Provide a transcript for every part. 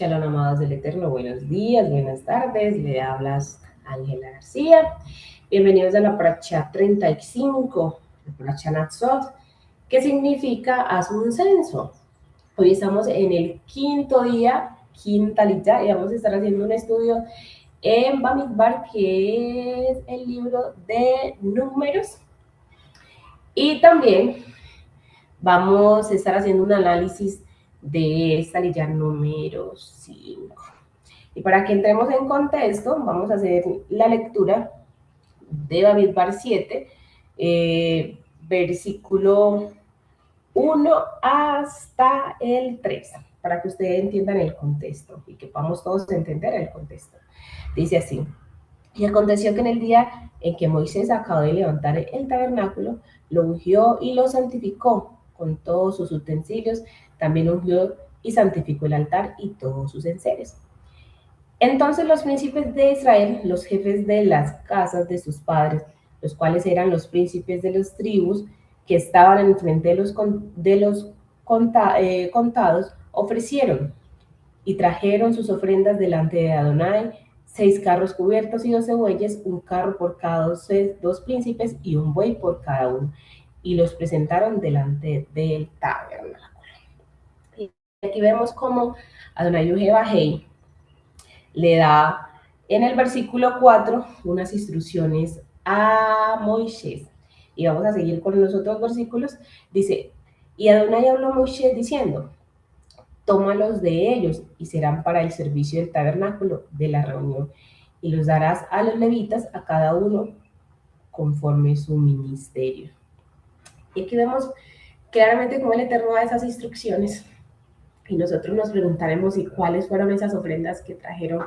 Shalom, amados del Eterno, buenos días, buenas tardes, le hablas Ángela García. Bienvenidos a la Parashá 35, la Parashá Natsot, que significa haz un censo. Hoy estamos en el quinto día, quinta lita, y vamos a estar haciendo un estudio en Bamidbar, que es el libro de números. Y también vamos a estar haciendo un análisis de esta lilla número 5. Y para que entremos en contexto, vamos a hacer la lectura de Bamidbar 7, versículo 1 hasta el 3, para que ustedes entiendan el contexto y que podamos todos entender el contexto. Dice así: y aconteció que en el día en que Moisés acabó de levantar el tabernáculo, lo ungió y lo santificó con todos sus utensilios, también ungió y santificó el altar y todos sus enseres. Entonces los príncipes de Israel, los jefes de las casas de sus padres, los cuales eran los príncipes de las tribus que estaban en frente de los contados, ofrecieron y trajeron sus ofrendas delante de Adonai, 6 carros cubiertos y 12 bueyes, un carro por cada dos príncipes y un buey por cada uno, y los presentaron delante del tabernáculo. Y aquí vemos cómo Adonai Yehuvah le da en el versículo 4 unas instrucciones a Moisés. Y vamos a seguir con los otros versículos. Dice, y Adonai habló a Moisés diciendo, tómalos de ellos y serán para el servicio del tabernáculo de la reunión, y los darás a los levitas, a cada uno conforme su ministerio. Y aquí vemos claramente cómo el Eterno da esas instrucciones, y nosotros nos preguntaremos y cuáles fueron esas ofrendas que trajeron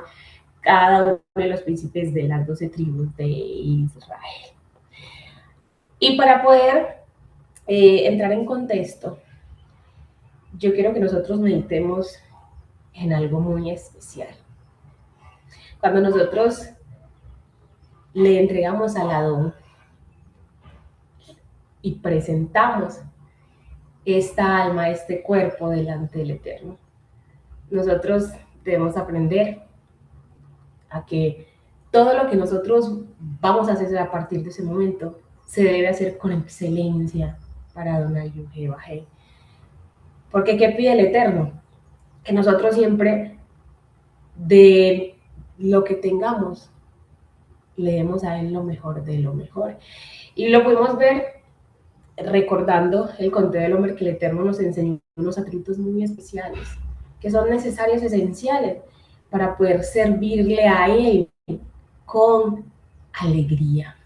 cada uno de los príncipes de las 12 tribus de Israel. Y para poder entrar en contexto, yo quiero que nosotros meditemos en algo muy especial. Cuando nosotros le entregamos al Adón y presentamos esta alma, este cuerpo delante del Eterno, nosotros debemos aprender a que todo lo que nosotros vamos a hacer a partir de ese momento se debe hacer con excelencia para Adonai Yehuvah. Porque ¿qué pide el Eterno? Que nosotros siempre de lo que tengamos le demos a Él lo mejor de lo mejor. Y lo pudimos ver recordando el conteo del hombre, que el Eterno nos enseñó unos atributos muy especiales, que son necesarios, esenciales, para poder servirle a Él con alegría.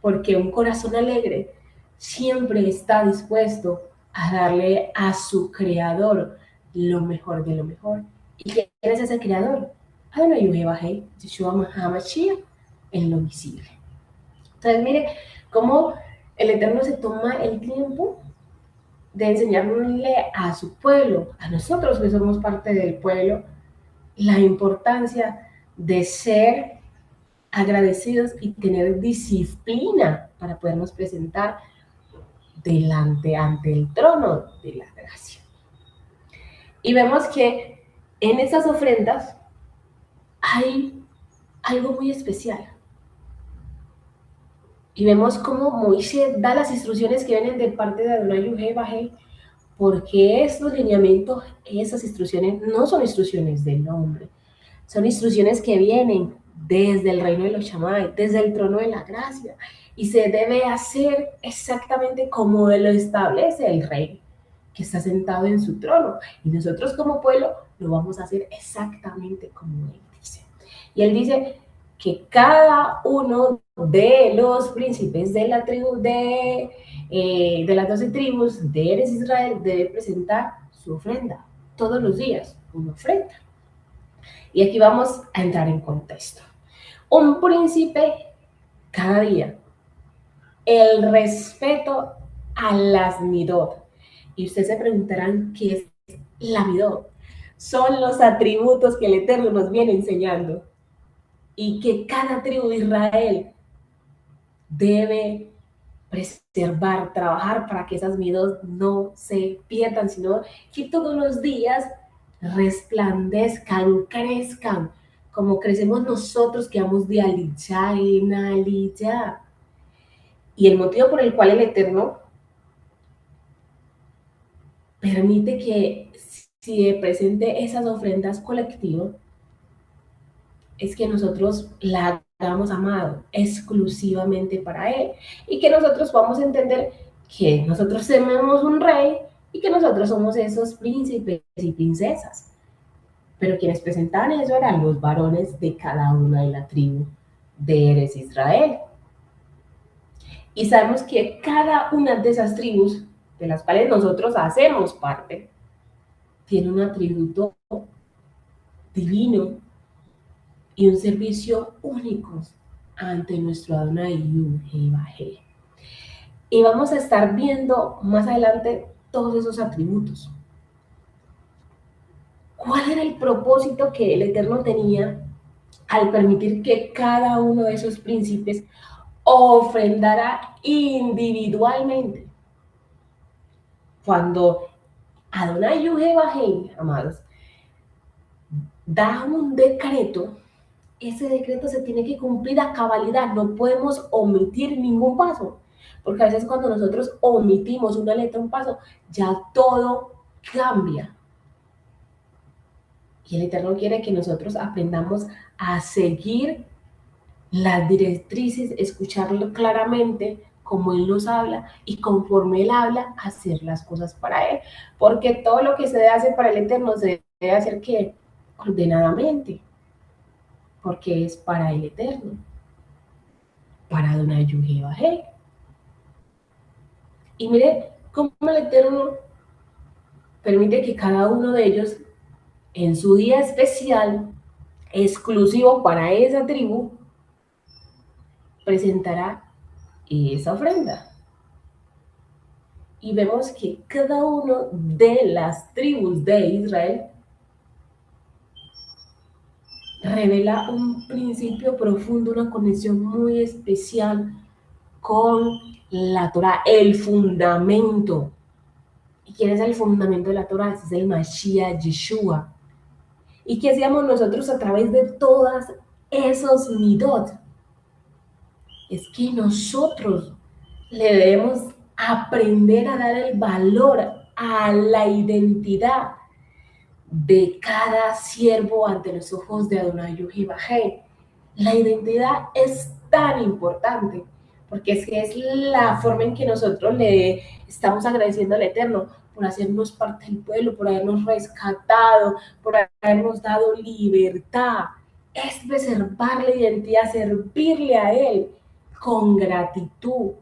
Porque un corazón alegre siempre está dispuesto a darle a su creador lo mejor de lo mejor. ¿Y quién es ese creador? Adonai Yehuvah, Yeshua HaMashiach, en lo visible. Entonces, mire cómo el Eterno se toma el tiempo de enseñarle a su pueblo, a nosotros que somos parte del pueblo, la importancia de ser agradecidos y tener disciplina para podernos presentar ante el trono de la gracia. Y vemos que en esas ofrendas hay algo muy especial. Y vemos cómo Moisés da las instrucciones que vienen de parte de Adonai Yehuvah, porque estos lineamientos, esas instrucciones no son instrucciones del hombre, son instrucciones que vienen desde el reino de los Shammai, desde el trono de la gracia, y se debe hacer exactamente como lo establece el rey que está sentado en su trono, y nosotros como pueblo lo vamos a hacer exactamente como él dice. Y él dice que cada uno de los príncipes de la tribu de las 12 tribus de Eres Israel debe presentar su ofrenda todos los días, una ofrenda. Y aquí vamos a entrar en contexto. Un príncipe cada día, el respeto a las midot. Y ustedes se preguntarán qué es la midot. Son los atributos que el Eterno nos viene enseñando y que cada tribu de Israel debe preservar, trabajar para que esas midot no se pierdan, sino que todos los días resplandezcan, crezcan, como crecemos nosotros que vamos de aliyah en aliyah. Y el motivo por el cual el Eterno permite que se presente esas ofrendas colectivas es que nosotros la hagamos amado exclusivamente para Él y que nosotros vamos a entender que nosotros tenemos un rey y que nosotros somos esos príncipes y princesas. Pero quienes presentaban eso eran los varones de cada una de la tribu de Eres Israel. Y sabemos que cada una de esas tribus, de las cuales nosotros hacemos parte, tiene un atributo divino y un servicio único ante nuestro Adonai Yud-Heh-Vah-Heh. Y vamos a estar viendo más adelante todos esos atributos. ¿Cuál era el propósito que el Eterno tenía al permitir que cada uno de esos príncipes ofrendara individualmente? Cuando Adonai Yud-Heh-Vah-Heh, amados, da un decreto, ese decreto se tiene que cumplir a cabalidad, no podemos omitir ningún paso, porque a veces cuando nosotros omitimos una letra, un paso, ya todo cambia. Y el Eterno quiere que nosotros aprendamos a seguir las directrices, escucharlo claramente, como Él nos habla, y conforme Él habla, hacer las cosas para Él. Porque todo lo que se debe hacer para el Eterno se debe hacer, ¿qué? Ordenadamente, porque es para el Eterno, para Adonai Yud-Heh-Vah-Heh. Y mire cómo el Eterno permite que cada uno de ellos, en su día especial, exclusivo para esa tribu, presentará esa ofrenda. Y vemos que cada uno de las tribus de Israel revela un principio profundo, una conexión muy especial con la Torah, el fundamento. ¿Y quién es el fundamento de la Torah? Ese es el Mashiach Yeshua. ¿Y qué hacíamos nosotros a través de todas esos midot? Es que nosotros le debemos aprender a dar el valor a la identidad de cada siervo ante los ojos de Adonai Yud-Heh-Vah-Heh. La identidad es tan importante, porque es la forma en que nosotros le estamos agradeciendo al Eterno por hacernos parte del pueblo, por habernos rescatado, por habernos dado libertad. Es preservar la identidad, servirle a Él con gratitud,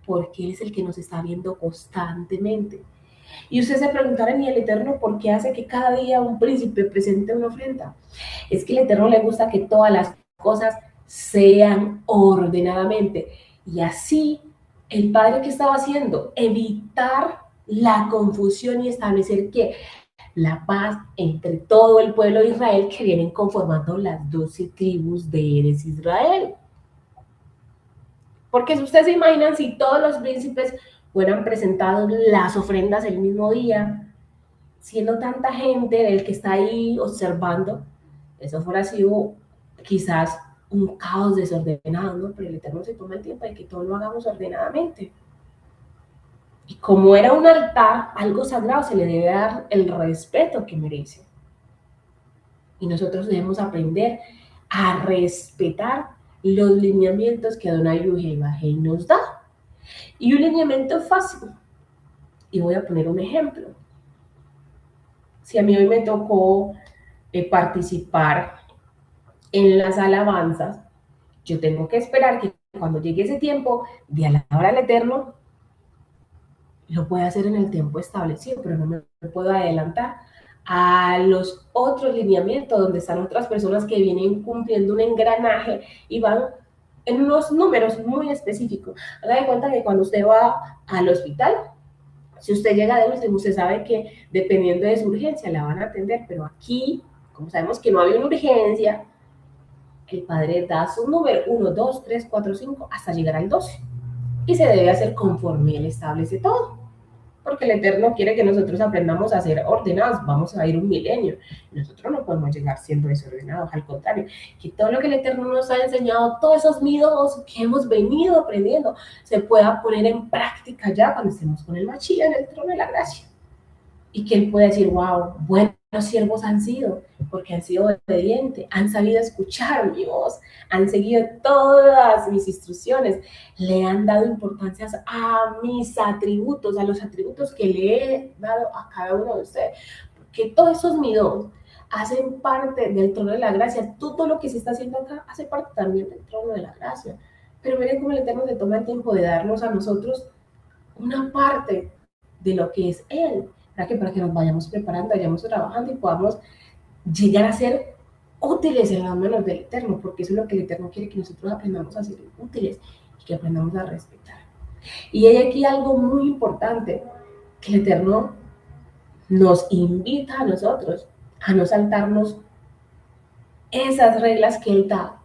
porque Él es el que nos está viendo constantemente. Y usted se preguntará, ¿y el Eterno por qué hace que cada día un príncipe presente una ofrenda? Es que el Eterno le gusta que todas las cosas sean ordenadamente. Y así, el Padre, ¿qué estaba haciendo? Evitar la confusión y establecer que la paz entre todo el pueblo de Israel, que vienen conformando las 12 tribus de Eres Israel. Porque si ustedes se imaginan, si todos los príncipes fueran presentados las ofrendas el mismo día, siendo tanta gente del que está ahí observando, eso fuera sido quizás un caos desordenado, ¿no? Pero el Eterno se toma el tiempo de que todo lo hagamos ordenadamente. Y como era un altar, algo sagrado, se le debe dar el respeto que merece. Y nosotros debemos aprender a respetar los lineamientos que Adonai Yud-Heh-Vah-Heh nos da. Y un lineamiento fácil. Y voy a poner un ejemplo. Si a mí hoy me tocó participar en las alabanzas, yo tengo que esperar que cuando llegue ese tiempo de alabar al Eterno, lo pueda hacer en el tiempo establecido, pero no me puedo adelantar a los otros lineamientos donde están otras personas que vienen cumpliendo un engranaje y van en unos números muy específicos. Haga de cuenta que cuando usted va al hospital, si usted llega de último, usted sabe que dependiendo de su urgencia la van a atender, pero aquí, como sabemos que no había una urgencia, el padre da su número 1, 2, 3, 4, 5 hasta llegar al 12. Y se debe hacer conforme él establece todo. porque el Eterno quiere que nosotros aprendamos a ser ordenados. Vamos a ir un milenio. Nosotros no podemos llegar siendo desordenados, al contrario, que todo lo que el Eterno nos ha enseñado, todos esos mitos que hemos venido aprendiendo, se pueda poner en práctica ya cuando estemos con el Mashiach en el trono de la gracia. Y que Él pueda decir, wow, buenos siervos han sido, porque han sido obedientes, han sabido escuchar mi voz, han seguido todas mis instrucciones, le han dado importancia a mis atributos, a los atributos que le he dado a cada uno de ustedes, porque todos esos mitos hacen parte del trono de la gracia. Todo lo que se está haciendo acá hace parte también del trono de la gracia. Pero miren cómo el Eterno se toma el tiempo de darnos a nosotros una parte de lo que es Él. ¿Para qué? Para que nos vayamos preparando, vayamos trabajando y podamos llegar a ser útiles en las manos del Eterno, porque eso es lo que el Eterno quiere, que nosotros aprendamos a ser útiles y que aprendamos a respetar. Y hay aquí algo muy importante, que el Eterno nos invita a nosotros a no saltarnos esas reglas que Él da,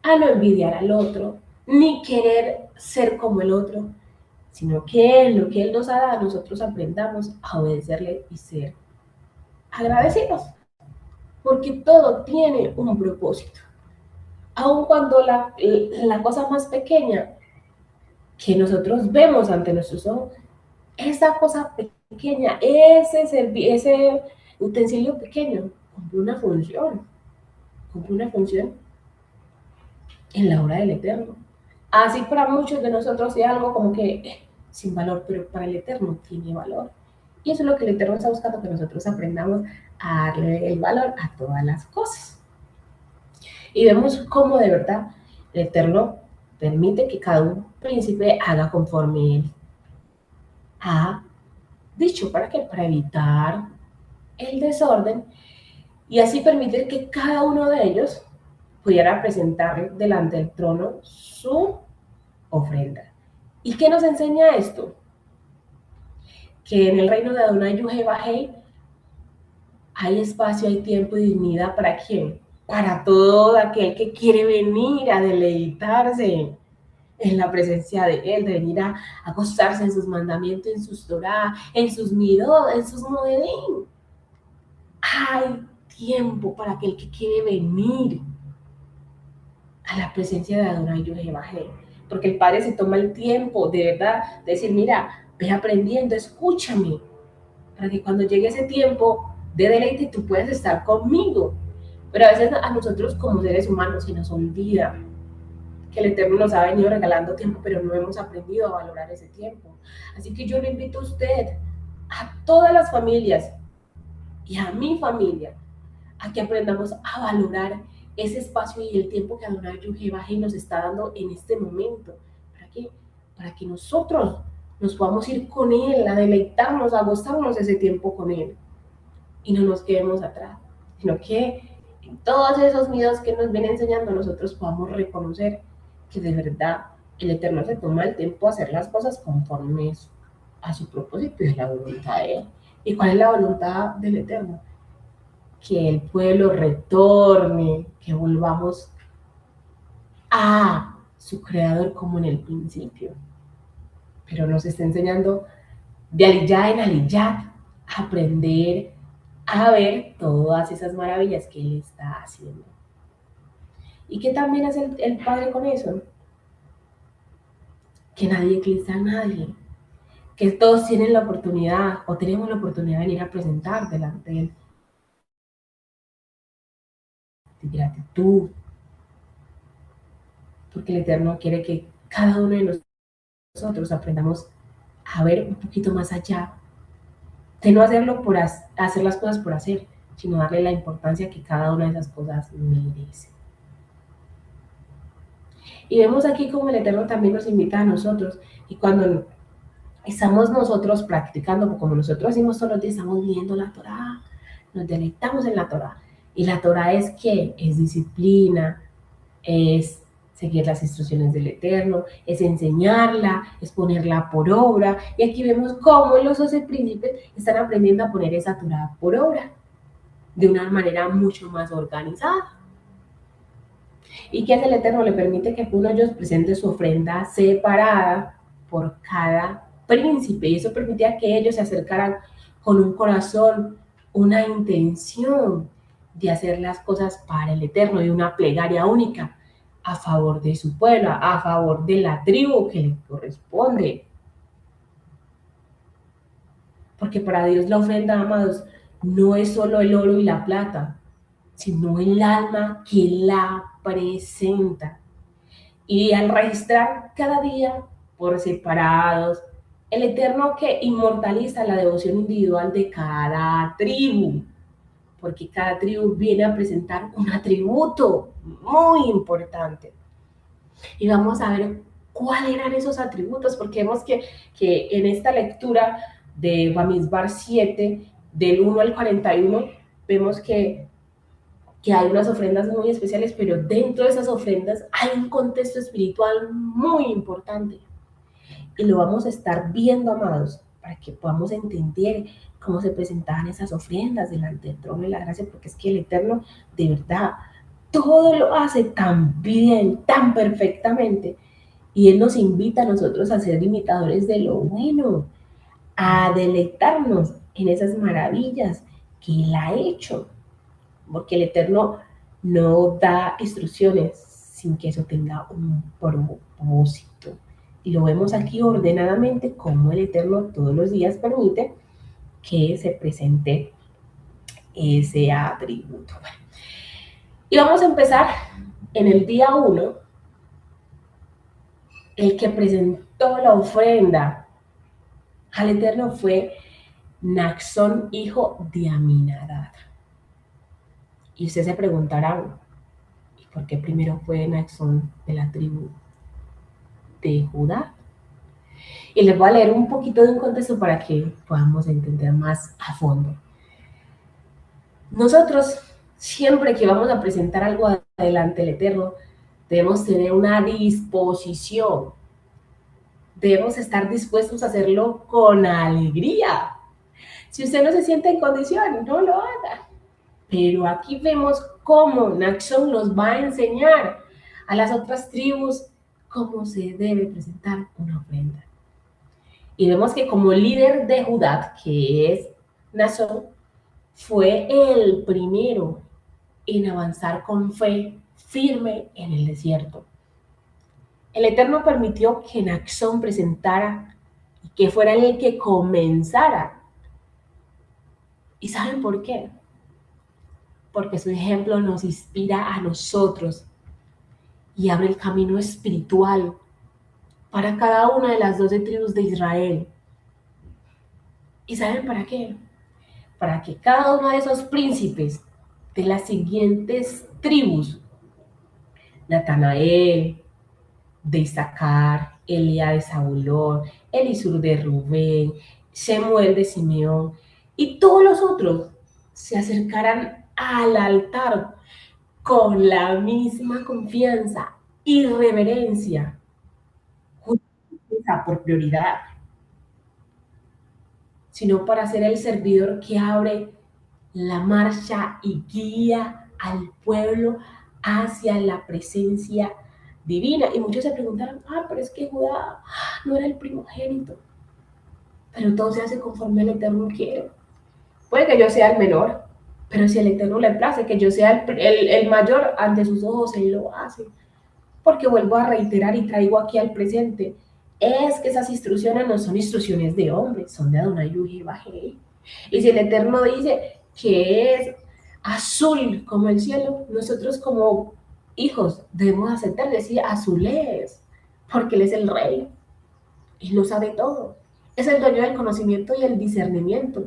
a no envidiar al otro, ni querer ser como el otro, sino que Él, lo que Él nos ha dado, nosotros aprendamos a obedecerle y ser agradecidos, porque todo tiene un propósito. Aun cuando la cosa más pequeña que nosotros vemos ante nuestros ojos, esa cosa pequeña, ese utensilio pequeño, cumple una función en la obra del Eterno. Así para muchos de nosotros es algo como que sin valor, pero para el Eterno tiene valor. Y eso es lo que el Eterno está buscando, que nosotros aprendamos a darle el valor a todas las cosas. Y vemos cómo de verdad el Eterno permite que cada un príncipe haga conforme él ha dicho. ¿Para qué? Para evitar el desorden y así permitir que cada uno de ellos pudiera presentar delante del trono su ofrenda. ¿Y qué nos enseña esto? Que en el reino de Adonai Yuhei hay espacio, hay tiempo y dignidad ¿para quién? Para todo aquel que quiere venir a deleitarse en la presencia de Él, de venir a acostarse en sus mandamientos, en sus Torah, en sus midot, en sus modelim. Hay tiempo para aquel que quiere venir a la presencia de Adonai Yuhei, porque el Padre se toma el tiempo de verdad de decir, mira, ve aprendiendo, escúchame, para que cuando llegue ese tiempo de deleite tú puedas estar conmigo. Pero a veces a nosotros como seres humanos se nos olvida que el Eterno nos ha venido regalando tiempo, pero no hemos aprendido a valorar ese tiempo. Así que yo le invito a usted, a todas las familias y a mi familia, a que aprendamos a valorar ese espacio y el tiempo que Adonai Yuhei nos está dando en este momento. ¿Para qué? Para que nosotros nos podamos ir con Él, a deleitarnos, a gozarnos ese tiempo con Él. Y no nos quedemos atrás, sino que en todos esos miedos que nos viene enseñando nosotros podamos reconocer que de verdad el Eterno se toma el tiempo a hacer las cosas conforme a su propósito y a la voluntad de Él. ¿Y cuál es la voluntad del Eterno? Que el pueblo retorne, que volvamos a su creador como en el principio. Pero nos está enseñando de aliyah en aliyah a aprender a ver todas esas maravillas que Él está haciendo. ¿Y qué también hace el Padre con eso? Que nadie eclipsa a nadie, que todos tienen la oportunidad o tenemos la oportunidad de venir a presentar delante de Él de gratitud, porque el Eterno quiere que cada uno de nosotros aprendamos a ver un poquito más allá, de no hacerlo por hacer las cosas por hacer, sino darle la importancia que cada una de esas cosas merece. Y vemos aquí como el Eterno también nos invita a nosotros, y cuando estamos nosotros practicando, como nosotros decimos todos los días, estamos viendo la Torah, nos deleitamos en la Torah. Y la Torah es ¿qué? Es disciplina, es seguir las instrucciones del Eterno, es enseñarla, es ponerla por obra. Y aquí vemos cómo los 12 príncipes están aprendiendo a poner esa Torah por obra de una manera mucho más organizada. ¿Y qué hace el Eterno? Le permite que uno de ellos presente su ofrenda separada por cada príncipe, y eso permitía que ellos se acercaran con un corazón, una intención de hacer las cosas para el Eterno y una plegaria única a favor de su pueblo, a favor de la tribu que le corresponde. Porque para Dios la ofrenda, amados, no es solo el oro y la plata, sino el alma que la presenta. Y al registrar cada día por separados, el Eterno que inmortaliza la devoción individual de cada tribu, porque cada tribu viene a presentar un atributo muy importante. Y vamos a ver cuáles eran esos atributos, porque vemos que en esta lectura de Bamidbar 7, del 1 al 41, vemos que hay unas ofrendas muy especiales, pero dentro de esas ofrendas hay un contexto espiritual muy importante. Y lo vamos a estar viendo, amados, para que podamos entender cómo se presentaban esas ofrendas delante del trono de la gracia, porque es que el Eterno, de verdad, todo lo hace tan bien, tan perfectamente. Y Él nos invita a nosotros a ser imitadores de lo bueno, a deleitarnos en esas maravillas que Él ha hecho, porque el Eterno no da instrucciones sin que eso tenga un propósito. Y lo vemos aquí ordenadamente como el Eterno todos los días permite que se presente ese atributo. Y vamos a empezar en el día 1. El que presentó la ofrenda al Eterno fue Naxón, hijo de Aminadab. Y usted se preguntará, ¿y por qué primero fue Naxón de la tribu de Judá? Y les voy a leer un poquito de un contexto para que podamos entender más a fondo. Nosotros, siempre que vamos a presentar algo adelante del Eterno, debemos tener una disposición. Debemos estar dispuestos a hacerlo con alegría. Si usted no se siente en condición, no lo haga. Pero aquí vemos cómo Naxón nos va a enseñar a las otras tribus cómo se debe presentar una ofrenda. Y vemos que como líder de Judá, que es Naxón, fue el primero en avanzar con fe firme en el desierto. El Eterno permitió que Naxón presentara y que fuera el que comenzara. ¿Y saben por qué? Porque su ejemplo nos inspira a nosotros y abre el camino espiritual para cada una de las 12 tribus de Israel. ¿Y saben para qué? Para que cada uno de esos príncipes de las siguientes tribus, Natanael de Isaacar, Elía de Zabulón, Elisur de Rubén, Shemuel de Simeón y todos los otros se acercaran al altar con la misma confianza y reverencia, justicia por prioridad, sino para ser el servidor que abre la marcha y guía al pueblo hacia la presencia divina. Y muchos se preguntaron, pero es que Judá no era el primogénito, pero todo se hace conforme el Eterno quiere. Puede que yo sea el menor, pero si el Eterno le place que yo sea el mayor ante sus ojos, Él lo hace. Porque vuelvo a reiterar y traigo aquí al presente, es que esas instrucciones no son instrucciones de hombres, son de Adonai Bajei. Y si el Eterno dice que es azul como el cielo, nosotros como hijos debemos aceptar, decir azul es, porque Él es el rey, Él lo sabe todo, es el dueño del conocimiento y el discernimiento,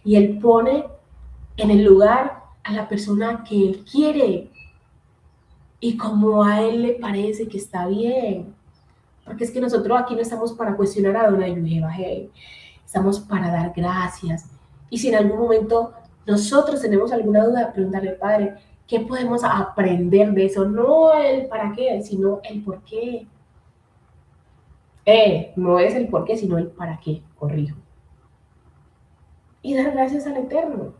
y Él pone en el lugar a la persona que Él quiere, y como a Él le parece que está bien. Porque es que nosotros aquí no estamos para cuestionar a Adonai Bajei, estamos para dar gracias. Y si en algún momento nosotros tenemos alguna duda, preguntarle al Padre, ¿qué podemos aprender de eso? No el para qué, sino el por qué. No es el por qué, sino el para qué, corrijo. Y dar gracias al Eterno,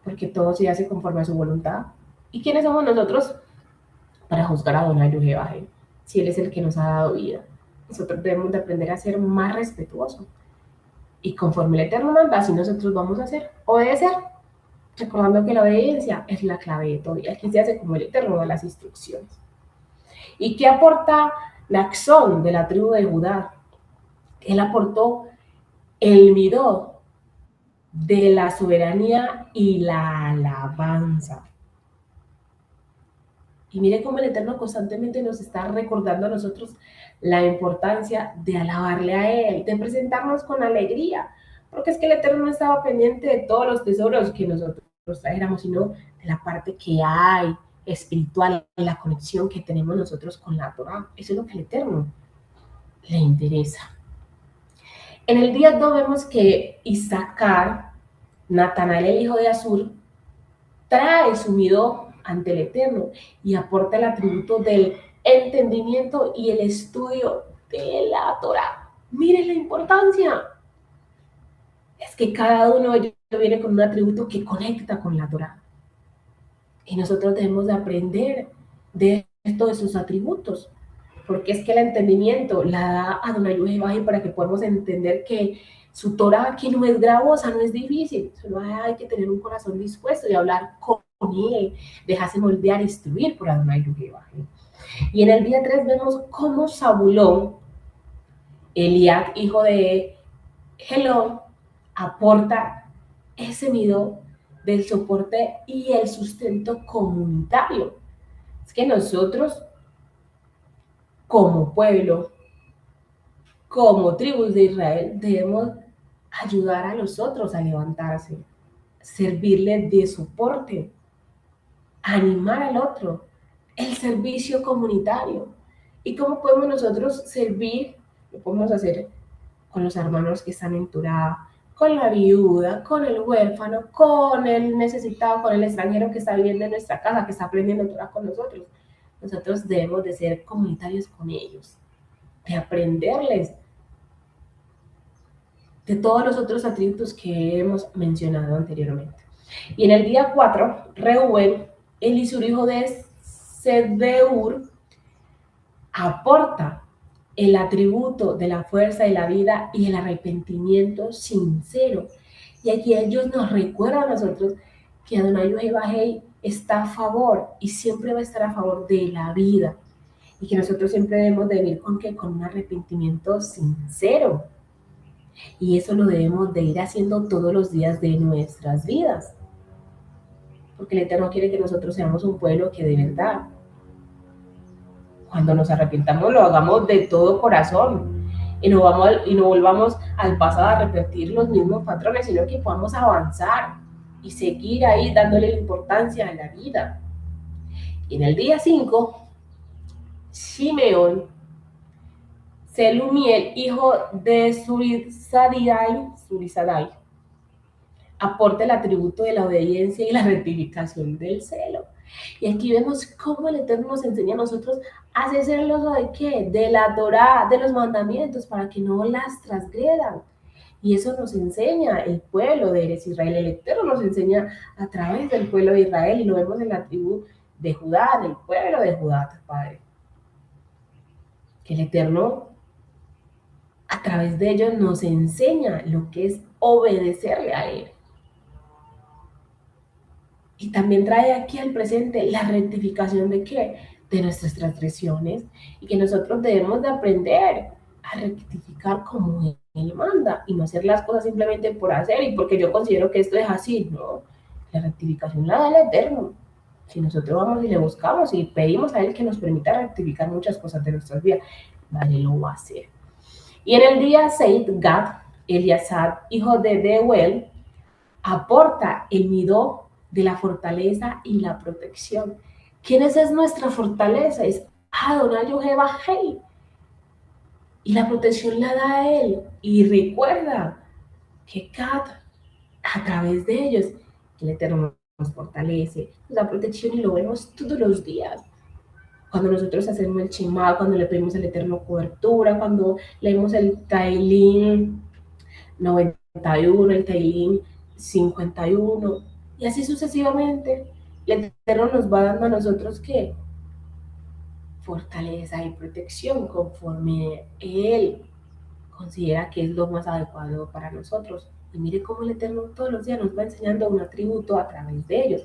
porque todo se hace conforme a su voluntad. ¿Y quiénes somos nosotros para juzgar a Adonai Bajei? Si Él es el que nos ha dado vida. nosotros debemos de aprender a ser más respetuosos. Y conforme el Eterno manda, así nosotros vamos a hacer, obedecer, recordando que la obediencia es la clave de todo. Y aquí se hace como el Eterno da las instrucciones. ¿Y qué aporta Naxón de la tribu de Judá? Él aportó el midó de la soberanía y la alabanza. Y mire cómo el Eterno constantemente nos está recordando a nosotros la importancia de alabarle a Él, de presentarnos con alegría, porque es que el Eterno no estaba pendiente de todos los tesoros que nosotros trajéramos, sino de la parte que hay espiritual, de la conexión que tenemos nosotros con la Torah. Eso es lo que al Eterno le interesa. En el día 2 vemos que Isaacar, Natanael el hijo de Azur, trae sumido ante el Eterno y aporta el atributo del entendimiento y el estudio de la Torah. Miren la importancia. Es que cada uno de ellos viene con un atributo que conecta con la Torah. Y nosotros debemos de aprender de todos esos atributos. Porque es que el entendimiento la da Adonai Yehová para que podamos entender que su Torah, que no es gravosa, no es difícil, solo hay que tener un corazón dispuesto y hablar con él, dejarse moldear e instruir por Adonai Yehová. Y en el día 3 vemos cómo Zabulón, Eliad, hijo de Helón, aporta ese nido del soporte y el sustento comunitario. Es que nosotros, como pueblo, como tribus de Israel, debemos ayudar a los otros a levantarse, servirles de soporte, animar al otro, el servicio comunitario. ¿Y cómo podemos nosotros servir? Lo podemos hacer con los hermanos que están en Turá, con la viuda, con el huérfano, con el necesitado, con el extranjero que está viviendo en nuestra casa, que está aprendiendo Turá con nosotros. Nosotros debemos de ser comunitarios con ellos, de aprenderles de todos los otros atributos que hemos mencionado anteriormente. Y en el día 4, Reuben, Elisur, hijo de Sedeur, aporta el atributo de la fuerza de la vida y el arrepentimiento sincero. Y aquí ellos nos recuerdan a nosotros que Adonai Yehová está a favor y siempre va a estar a favor de la vida. Y que nosotros siempre debemos de venir con un arrepentimiento sincero. Y eso lo debemos de ir haciendo todos los días de nuestras vidas. Porque el Eterno quiere que nosotros seamos un pueblo que de verdad, cuando nos arrepintamos, lo hagamos de todo corazón. Y no volvamos al pasado a repetir los mismos patrones, sino que podamos avanzar y seguir ahí dándole la importancia a la vida. Y en el día 5, Shimeón, Selumiel, hijo de Surizadai, aporta el atributo de la obediencia y la rectificación del celo. Y aquí vemos cómo el Eterno nos enseña a nosotros a hacer celoso de qué, de la Torá, de los mandamientos, para que no las transgredan. Y eso nos enseña el pueblo de Eres Israel. El Eterno nos enseña a través del pueblo de Israel, y lo vemos en la tribu de Judá, en el pueblo de Judá, Padre. Que el Eterno, a través de ellos, nos enseña lo que es obedecerle a Él. Y también trae aquí al presente la rectificación de ¿qué? De nuestras transgresiones, y que nosotros debemos de aprender a rectificar como Él manda y no hacer las cosas simplemente por hacer y porque yo considero que esto es así, no. La rectificación la da el Eterno. Si nosotros vamos y le buscamos y pedimos a Él que nos permita rectificar muchas cosas de nuestras vidas, Él lo va a hacer. Y en el día 6, Gad, Eliasad, hijo de Deuel, aporta el midó de la fortaleza y la protección. ¿Quién es nuestra fortaleza? Es Adonai Yehová. Y la protección la da a Él. Y recuerda que a través de ellos, el Eterno nos fortalece, nos da protección, y lo vemos todos los días. Cuando nosotros hacemos el Shema, cuando le pedimos al Eterno cobertura, cuando leemos el Tailín 91, el Tailín 51, y así sucesivamente, el Eterno nos va dando a nosotros ¿qué? fortaleza y protección conforme Él considera que es lo más adecuado para nosotros. Y mire cómo el Eterno todos los días nos va enseñando un atributo a través de ellos.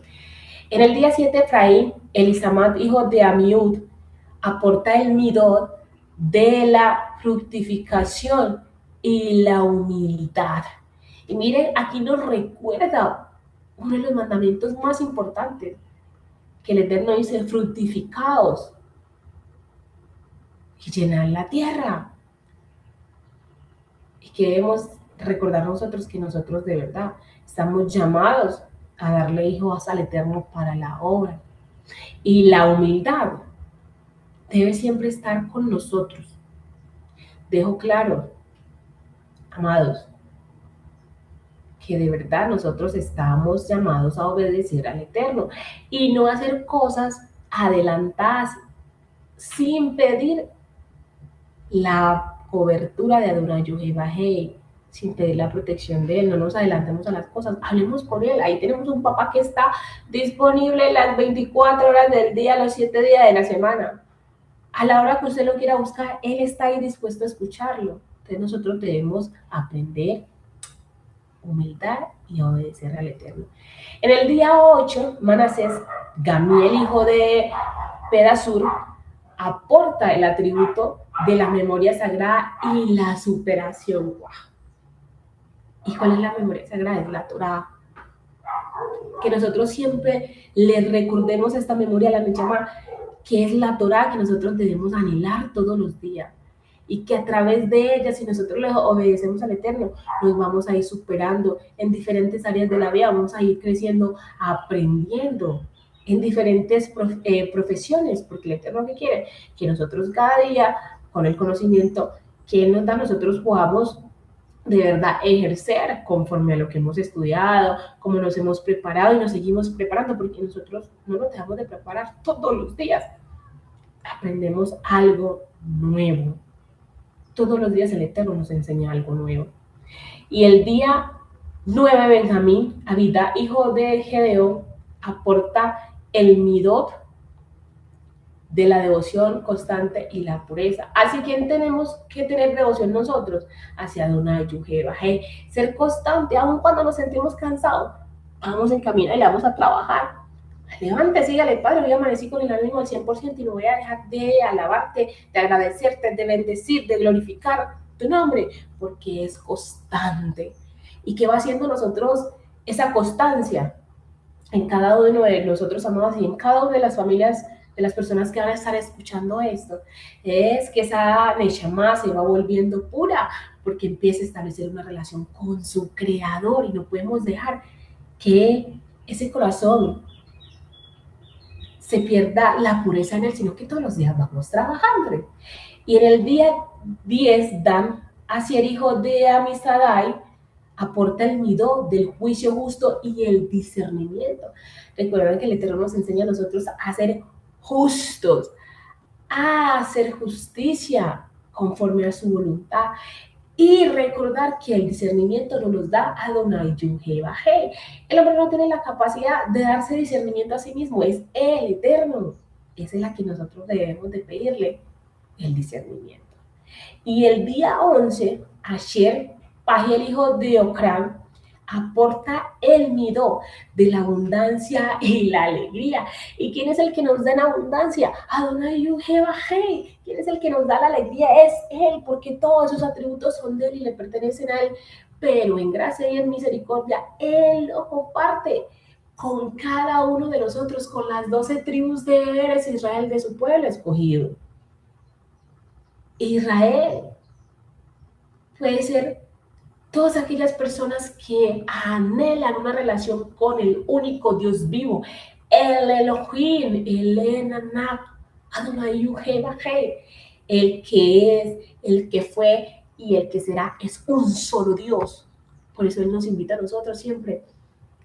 En el día 7, Efraín, Elisamat, hijo de Amiud, aporta el midot de la fructificación y la humildad. Y miren, aquí nos recuerda uno de los mandamientos más importantes, que el Eterno dice: fructificaos y llenad la tierra. Y que debemos recordar nosotros que nosotros de verdad estamos llamados a darle hijos al Eterno para la obra. Y la humildad debe siempre estar con nosotros. Dejo claro, amados, que de verdad nosotros estamos llamados a obedecer al Eterno y no hacer cosas adelantadas sin pedir la cobertura de Adonai Yohevahei, sin pedir la protección de Él. No nos adelantemos a las cosas, hablemos con Él. Ahí tenemos un papá que está disponible las 24 horas del día, los 7 días de la semana. A la hora que usted lo quiera buscar, Él está ahí dispuesto a escucharlo. Entonces nosotros debemos aprender humildad y obedecer al Eterno. En el día 8, Manasés, Gamiel, hijo de Pedasur, aporta el atributo de la memoria sagrada y la superación. ¡Wow! ¿Y cuál es la memoria sagrada? Es la Torá. Que nosotros siempre le recordemos esta memoria a la Neshama, que es la Torá que nosotros debemos anhelar todos los días. Y que a través de ella, si nosotros le obedecemos al Eterno, nos vamos a ir superando en diferentes áreas de la vida, vamos a ir creciendo, aprendiendo en diferentes profesiones, porque el Eterno que quiere que nosotros cada día, con el conocimiento que Él nos da, nosotros podamos de verdad ejercer conforme a lo que hemos estudiado, como nos hemos preparado y nos seguimos preparando, porque nosotros no nos dejamos de preparar todos los días. Aprendemos algo nuevo. Todos los días el Eterno nos enseña algo nuevo. Y el día 9, Benjamín, Abida, hijo de Gedeón, aporta el midot de la devoción constante y la pureza. Así que tenemos que tener devoción nosotros hacia Adonai Yohevahei, ser constante, aun cuando nos sentimos cansados. Vamos en camino y vamos a trabajar. Levántese, dígale: Padre, hoy amanecí con el ánimo al 100% y no voy a dejar de alabarte, de agradecerte, de bendecir, de glorificar tu nombre, porque es constante. ¿Y qué va haciendo nosotros esa constancia? En cada uno de nosotros, amados, y en cada una de las familias, de las personas que van a estar escuchando esto, es que esa Neshama se va volviendo pura, porque empieza a establecer una relación con su Creador, y no podemos dejar que ese corazón se pierda la pureza en él, sino que todos los días vamos trabajando. Y en el día 10, Dan, Asier, hijo de Amisadai, aporta el midó del juicio justo y el discernimiento. Recuerden que el Eterno nos enseña a nosotros a ser justos, a hacer justicia conforme a su voluntad. Y recordar que el discernimiento nos los da Adonai Yohevahei. El hombre no tiene la capacidad de darse discernimiento a sí mismo, es el Eterno. Esa es la que nosotros debemos de pedirle, el discernimiento. Y el día 11, Asher, Pagiel, hijo de Ocrán, aporta el midó de la abundancia y la alegría. ¿Y quién es el que nos da en abundancia? Adonai Yohevahei. ¿Quién es el que nos da la alegría? Es Él, porque todos esos atributos son de Él y le pertenecen a Él. Pero en gracia y en misericordia, Él lo comparte con cada uno de nosotros, con las 12 tribus de Eres Israel, de su pueblo escogido. Israel puede ser todas aquellas personas que anhelan una relación con el único Dios vivo, el Elohim, el Enanak, Adonai Yohevahei, el que es, el que fue y el que será, es un solo Dios. Por eso Él nos invita a nosotros siempre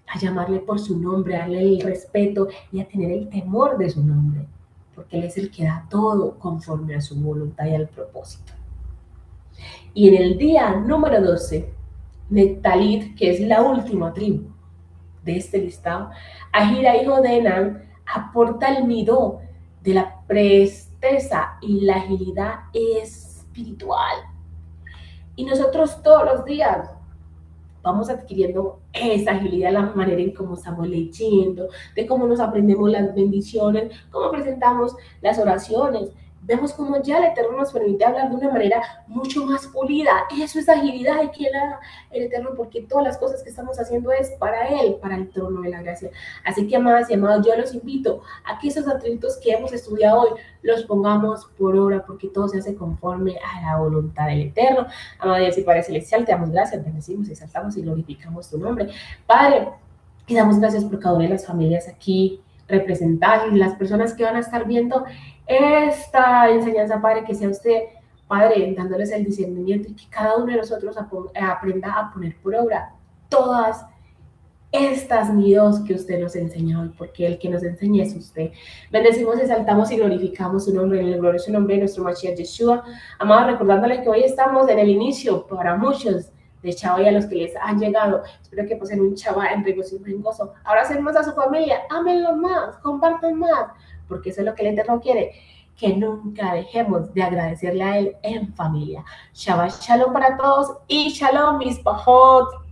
a llamarle por su nombre, a darle el respeto y a tener el temor de su nombre, porque Él es el que da todo conforme a su voluntad y al propósito. Y en el día número 12, Nectalit, que es la última tribu de este listado, Ahira, hijo de Enán, aporta el midó de la destreza y la agilidad espiritual. Y nosotros todos los días vamos adquiriendo esa agilidad, la manera en cómo estamos leyendo, de cómo nos aprendemos las bendiciones, cómo presentamos las oraciones. Vemos cómo ya el Eterno nos permite hablar de una manera mucho más pulida. Eso es agilidad y que el Eterno, porque todas las cosas que estamos haciendo es para Él, para el trono de la gracia. Así que, amadas y amados, yo los invito a que esos atributos que hemos estudiado hoy los pongamos por obra, porque todo se hace conforme a la voluntad del Eterno. Amado Dios y Padre Celestial, te damos gracias, bendecimos, exaltamos y glorificamos tu nombre. Padre, y damos gracias por cada una de las familias aquí representadas y las personas que van a estar viendo esta enseñanza, Padre, que sea usted, Padre, dándoles el discernimiento y que cada uno de nosotros aprenda a poner por obra todas estas nidos que usted nos enseñó, porque el que nos enseña es usted. Bendecimos, exaltamos y glorificamos su nombre, en el glorioso nombre de nuestro Mashiach Yeshua. Amados, recordándole que hoy estamos en el inicio para muchos de Chava y a los que les han llegado. Espero que pasen un Chava en regocijo y en gozo. Abracen más a su familia, ámenlos más, compartan más, porque eso es lo que el Eterno quiere, que nunca dejemos de agradecerle a Él en familia. Shabbat Shalom para todos y Shalom, mis pajot.